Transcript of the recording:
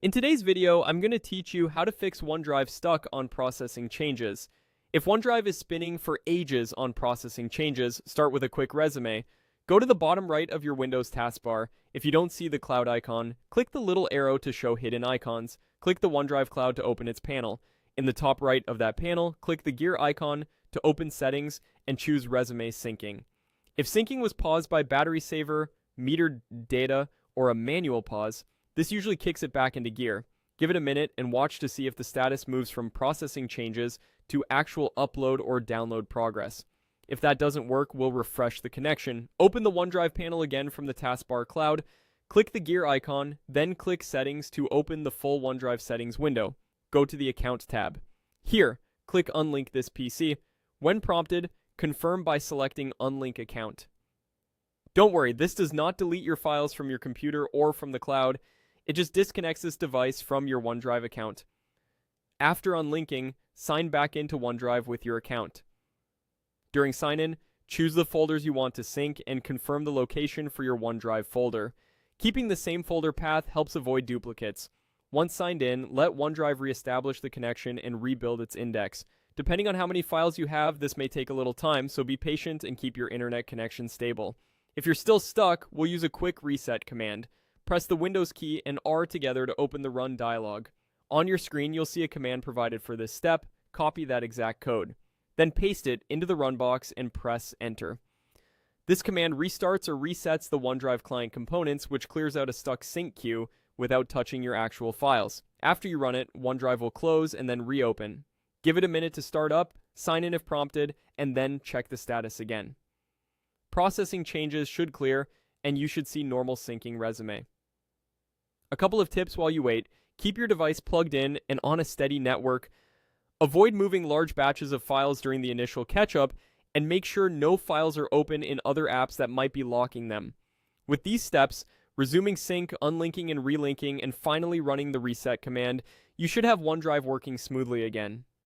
In today's video, I'm going to teach you how to fix OneDrive stuck on processing changes. If OneDrive is spinning for ages on processing changes, start with a quick resume. Go to the bottom right of your Windows taskbar. If you don't see the cloud icon, click the little arrow to show hidden icons. Click the OneDrive cloud to open its panel. In the top right of that panel, click the gear icon to open settings and choose resume syncing. If syncing was paused by battery saver, metered data, or a manual pause, this usually kicks it back into gear. Give it a minute and watch to see if the status moves from processing changes to actual upload or download progress. If that doesn't work, we'll refresh the connection. Open the OneDrive panel again from the taskbar cloud, click the gear icon, then click Settings to open the full OneDrive settings window. Go to the Account tab. Here, click Unlink this PC. When prompted, confirm by selecting Unlink Account. Don't worry, this does not delete your files from your computer or from the cloud. It just disconnects this device from your OneDrive account. After unlinking, sign back into OneDrive with your account. During sign-in, choose the folders you want to sync and confirm the location for your OneDrive folder. Keeping the same folder path helps avoid duplicates. Once signed in, let OneDrive reestablish the connection and rebuild its index. Depending on how many files you have, this may take a little time, so be patient and keep your internet connection stable. If you're still stuck, we'll use a quick reset command. Press the Windows key and R together to open the Run dialog. On your screen, you'll see a command provided for this step. Copy that exact code. Then paste it into the Run box and press Enter. This command restarts or resets the OneDrive client components, which clears out a stuck sync queue without touching your actual files. After you run it, OneDrive will close and then reopen. Give it a minute to start up, sign in if prompted, and then check the status again. Processing changes should clear, and you should see normal syncing resume. A couple of tips while you wait. Keep your device plugged in and on a steady network. Avoid moving large batches of files during the initial catch-up, and make sure no files are open in other apps that might be locking them. With these steps, resuming sync, unlinking and relinking, and finally running the reset command, you should have OneDrive working smoothly again.